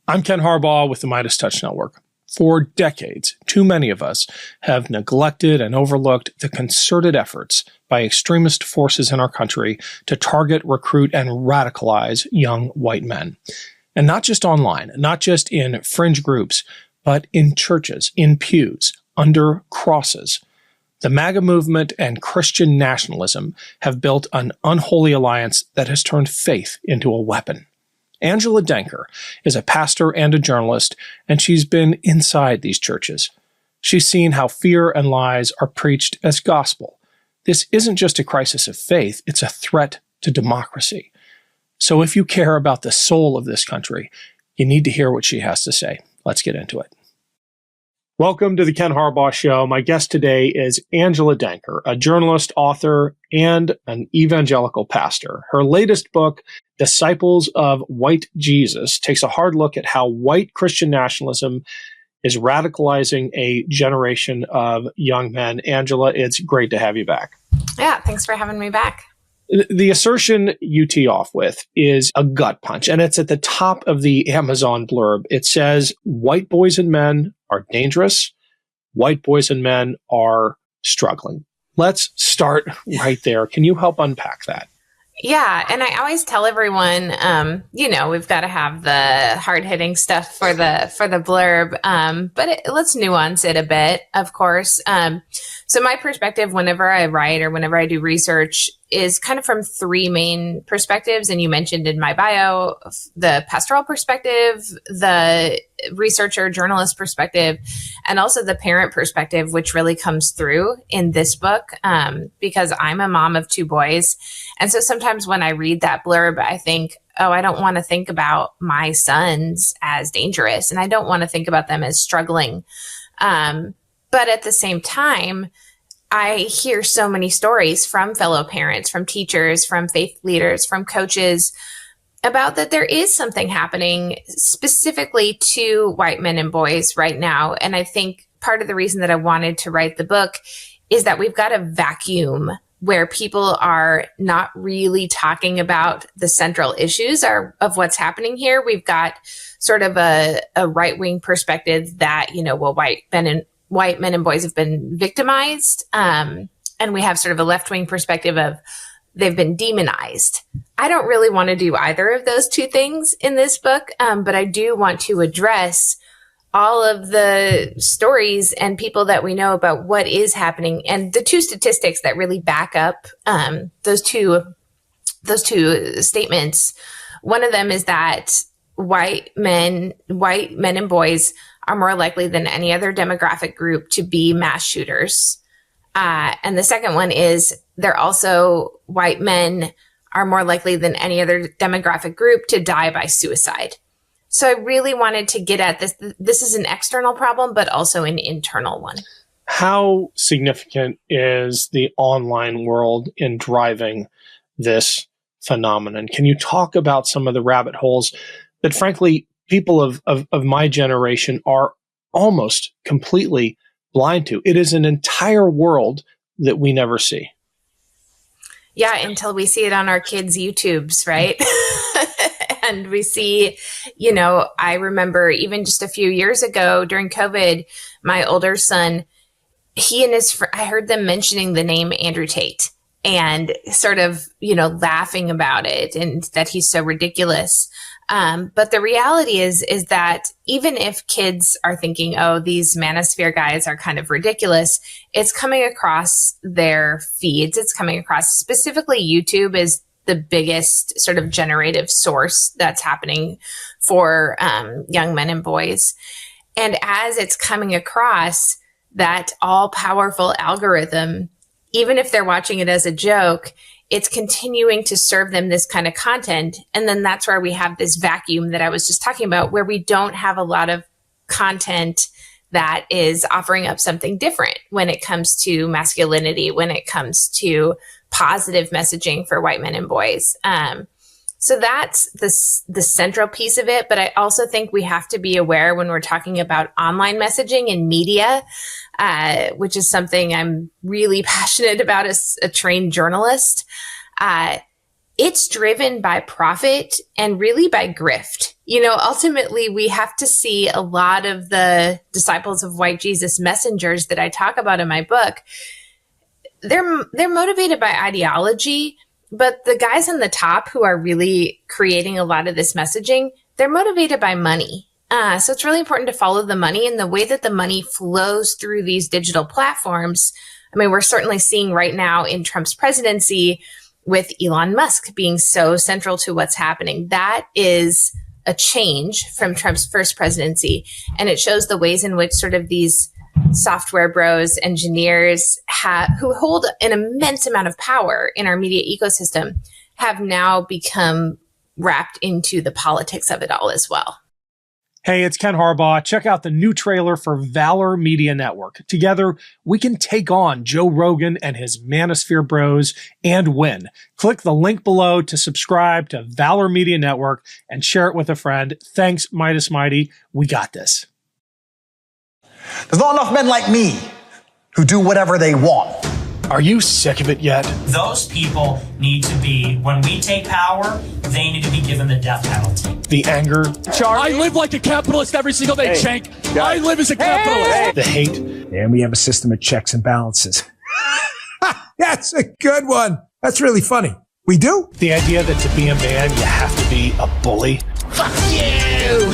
I'm Ken Harbaugh with the MeidasTouch Network. For decades, too many of us have neglected and overlooked the concerted efforts by extremist forces in our country to target, recruit, and radicalize young white men. And not just online, not just in fringe groups, but in churches, in pews, under crosses. The MAGA movement and Christian nationalism have built an unholy alliance that has turned faith into a weapon. Angela Denker is a pastor and a journalist, and she's been inside these churches. She's seen how fear and lies are preached as gospel. This isn't just a crisis of faith, it's a threat to democracy. So if you care about the soul of this country, you need to hear what she has to say. Let's get into it. Welcome to the Ken Harbaugh Show. My guest today is Angela Denker, a journalist, author, and an evangelical pastor. Her latest book, Disciples of White Jesus, takes a hard look at how white Christian nationalism is radicalizing a generation of young men. Angela, it's great to have you back. Yeah, thanks for having me back. The assertion you tee off with is a gut punch, and it's at the top of the Amazon blurb. It says, white boys and men are dangerous. White boys and men are struggling. Let's start right there. Can you help unpack that? Yeah, and I always tell everyone, we've got to have the hard-hitting stuff for the blurb, but let's nuance it a bit, of course. So my perspective whenever I write or whenever I do research is kind of from three main perspectives. And you mentioned in my bio, the pastoral perspective, the researcher journalist perspective, and also the parent perspective, which really comes through in this book, because I'm a mom of two boys. And so sometimes when I read that blurb, I think, oh, I don't want to think about my sons as dangerous, and I don't want to think about them as struggling. But at the same time, I hear so many stories from fellow parents, from teachers, from faith leaders, from coaches about that there is something happening specifically to white men and boys right now. And I think part of the reason that I wanted to write the book is that we've got a vacuum where people are not really talking about the central issues of what's happening here. We've got sort of a right-wing perspective that, white men and boys have been victimized. And we have sort of a left-wing perspective of they've been demonized. I don't really want to do either of those two things in this book, but I do want to address all of the stories and people that we know about what is happening. And the two statistics that really back up those two statements, one of them is that white men and boys are more likely than any other demographic group to be mass shooters. And the second one is white men are more likely than any other demographic group to die by suicide. So I really wanted to get at this. This is an external problem, but also an internal one. How significant is the online world in driving this phenomenon? Can you talk about some of the rabbit holes that, frankly, people of my generation are almost completely blind to? It is an entire world that we never see. Yeah, until we see it on our kids' YouTubes, right? And we see, I remember even just a few years ago during COVID, my older son, he and his I heard them mentioning the name Andrew Tate and sort of, laughing about it and that he's so ridiculous. But the reality is that even if kids are thinking, oh, these manosphere guys are kind of ridiculous, it's coming across their feeds. It's coming across specifically YouTube is the biggest sort of generative source that's happening for young men and boys. And as it's coming across that all powerful algorithm, even if they're watching it as a joke, it's continuing to serve them this kind of content. And then that's where we have this vacuum that I was just talking about, where we don't have a lot of content that is offering up something different when it comes to masculinity, when it comes to positive messaging for white men and boys. So that's the central piece of it. But I also think we have to be aware when we're talking about online messaging and media, which is something I'm really passionate about as a trained journalist. it's driven by profit and really by grift. Ultimately, we have to see a lot of the disciples of white Jesus messengers that I talk about in my book. They're motivated by ideology, but the guys on the top who are really creating a lot of this messaging, they're motivated by money. So it's really important to follow the money and the way that the money flows through these digital platforms. I mean, we're certainly seeing right now in Trump's presidency with Elon Musk being so central to what's happening. That is a change from Trump's first presidency. And it shows the ways in which sort of these software bros, engineers who hold an immense amount of power in our media ecosystem have now become wrapped into the politics of it all as well. Hey, it's Ken Harbaugh. Check out the new trailer for Valor Media Network. Together, we can take on Joe Rogan and his Manosphere bros and win. Click the link below to subscribe to Valor Media Network and share it with a friend. Thanks, Midas Mighty. We got this. There's not enough men like me who do whatever they want. Are you sick of it yet? Those people need to be, when we take power, they need to be given the death penalty. The anger. I live like a capitalist every single day, Shank. I live as a capitalist. The hate. And we have a system of checks and balances. That's a good one. That's really funny. We do? The idea that to be a man, you have to be a bully. Fuck you!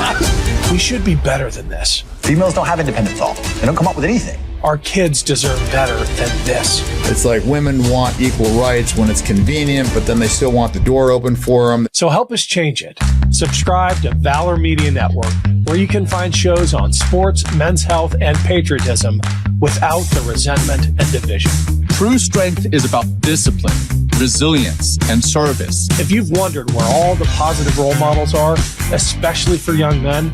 We should be better than this. Females don't have independent thought. They don't come up with anything. Our kids deserve better than this. It's like women want equal rights when it's convenient, but then they still want the door open for them. So help us change it. Subscribe to Valor Media Network, where you can find shows on sports, men's health, and patriotism without the resentment and division. True strength is about discipline, resilience, and service. If you've wondered where all the positive role models are, especially for young men,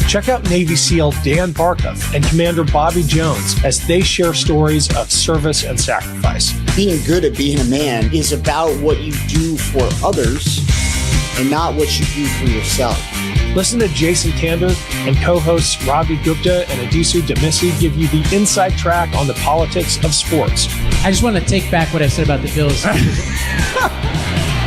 check out Navy SEAL Dan Barkov and Commander Bobby Jones as they share stories of service and sacrifice. Being good at being a man is about what you do for others and not what you do for yourself. Listen to Jason Kander and co-hosts Ravi Gupta and Adisu Demisi give you the inside track on the politics of sports. I just want to take back what I said about the Bills.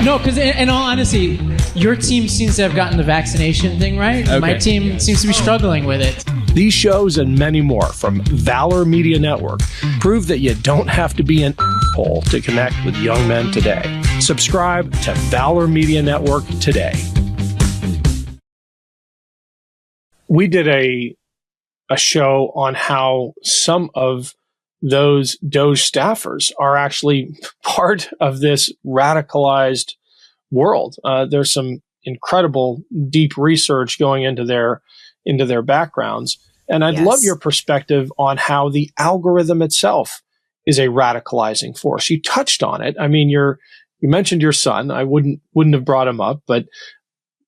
No, because in all honesty, your team seems to have gotten the vaccination thing right. Okay. My team seems to be struggling with it. These shows and many more from Valor Media Network prove that you don't have to be an asshole to connect with young men today. Subscribe to Valor Media Network today. We did a show on how some of those Doge staffers are actually part of this radicalized world. There's some incredible deep research going into their backgrounds. And I'd love your perspective on how the algorithm itself is a radicalizing force. You touched on it. I mean, you mentioned your son. I wouldn't have brought him up, but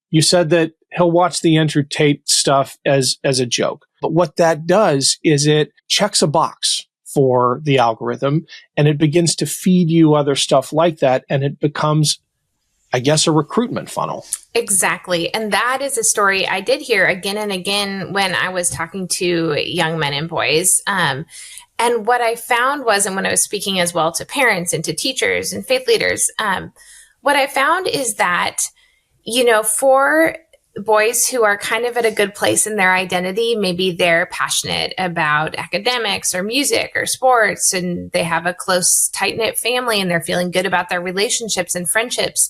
you said that he'll watch the Andrew Tate stuff as a joke. But what that does is it checks a box for the algorithm and it begins to feed you other stuff like that. And it becomes, I guess, a recruitment funnel. Exactly. And that is a story I did hear again and again when I was talking to young men and boys. And what I found was, and when I was speaking as well to parents and to teachers and faith leaders, what I found is that, for boys who are kind of at a good place in their identity, maybe they're passionate about academics or music or sports, and they have a close, tight-knit family, and they're feeling good about their relationships and friendships,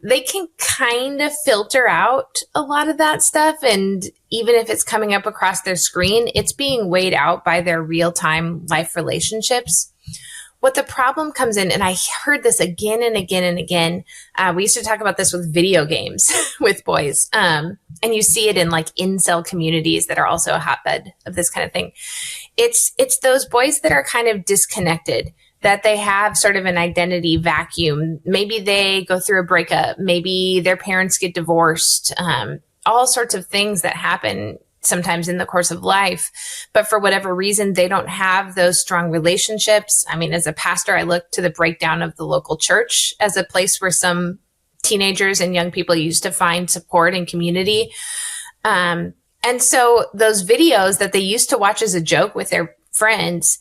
they can kind of filter out a lot of that stuff. And even if it's coming up across their screen, it's being weighed out by their real-time life relationships. What the problem comes in, and I heard this again and again and again, we used to talk about this with video games with boys, and you see it in like incel communities that are also a hotbed of this kind of thing. It's those boys that are kind of disconnected, that they have sort of an identity vacuum. Maybe they go through a breakup, maybe their parents get divorced, all sorts of things that happen sometimes in the course of life, but for whatever reason, they don't have those strong relationships. I mean, as a pastor, I look to the breakdown of the local church as a place where some teenagers and young people used to find support and community. And so those videos that they used to watch as a joke with their friends,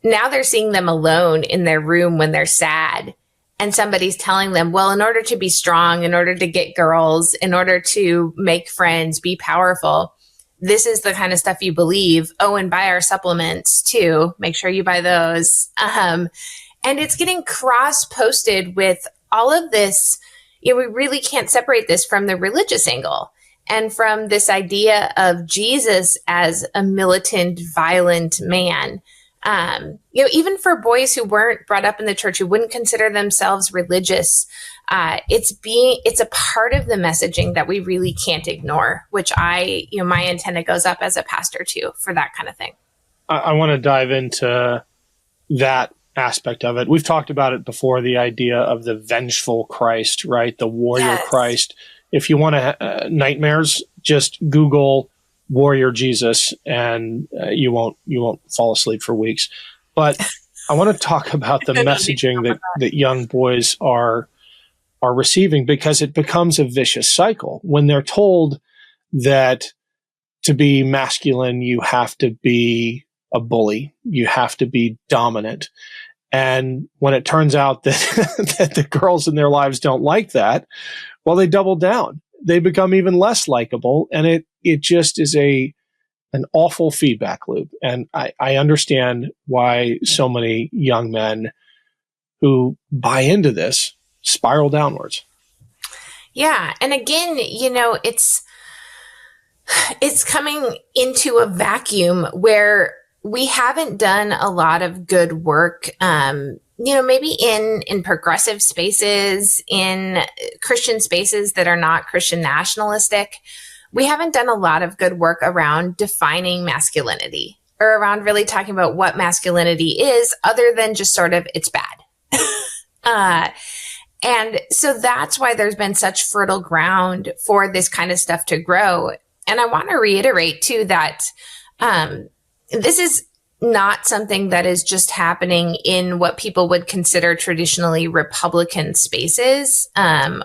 now they're seeing them alone in their room when they're sad. and somebody's telling them, well, in order to be strong, in order to get girls, in order to make friends, be powerful, this is the kind of stuff you believe. Oh, and buy our supplements too. Make sure you buy those. And it's getting cross-posted with all of this. We really can't separate this from the religious angle and from this idea of Jesus as a militant, violent man. Even for boys who weren't brought up in the church, who wouldn't consider themselves religious, it's a part of the messaging that we really can't ignore, which my antenna goes up as a pastor too, for that kind of thing. I want to dive into that aspect of it. We've talked about it before, the idea of the vengeful Christ, right? The warrior Christ. If you want to nightmares, just Google warrior Jesus and you won't fall asleep for weeks. But I want to talk about the messaging that young boys are receiving, because it becomes a vicious cycle. When they're told that to be masculine, you have to be a bully, you have to be dominant. And when it turns out that, that the girls in their lives don't like that, well, they double down. They become even less likable. And it just is an awful feedback loop. And I understand why so many young men who buy into this spiral downwards. Yeah. And again, it's coming into a vacuum where we haven't done a lot of good work, maybe in progressive spaces, in Christian spaces that are not Christian nationalistic. We haven't done a lot of good work around defining masculinity, or around really talking about what masculinity is, other than just sort of it's bad. And so that's why there's been such fertile ground for this kind of stuff to grow. And I want to reiterate too that this is not something that is just happening in what people would consider traditionally Republican spaces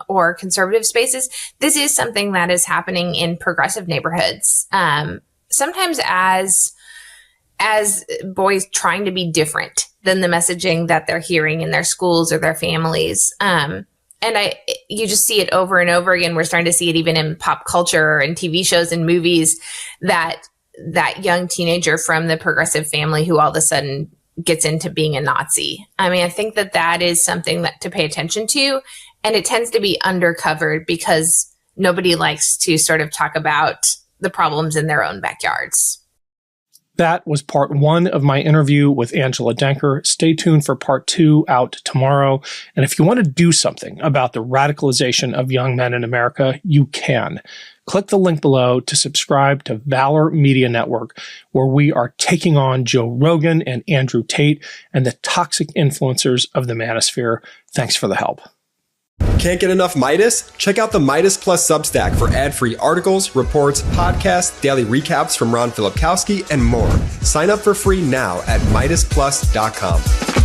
or conservative spaces. This is something that is happening in progressive neighborhoods, sometimes as boys trying to be different than the messaging that they're hearing in their schools or their families. And you just see it over and over again. We're starting to see it even in pop culture and TV shows and movies, that young teenager from the progressive family who all of a sudden gets into being a Nazi. I mean, I think that is something that to pay attention to, and it tends to be undercovered because nobody likes to sort of talk about the problems in their own backyards. That was part 1 of my interview with Angela Denker. Stay tuned for part 2 out tomorrow. And if you want to do something about the radicalization of young men in America, you can. Click the link below to subscribe to Valor Media Network, where we are taking on Joe Rogan and Andrew Tate and the toxic influencers of the manosphere. Thanks for the help. Can't get enough Meidas? Check out the Meidas Plus Substack for ad-free articles, reports, podcasts, daily recaps from Ron Filipkowski, and more. Sign up for free now at MeidasPlus.com.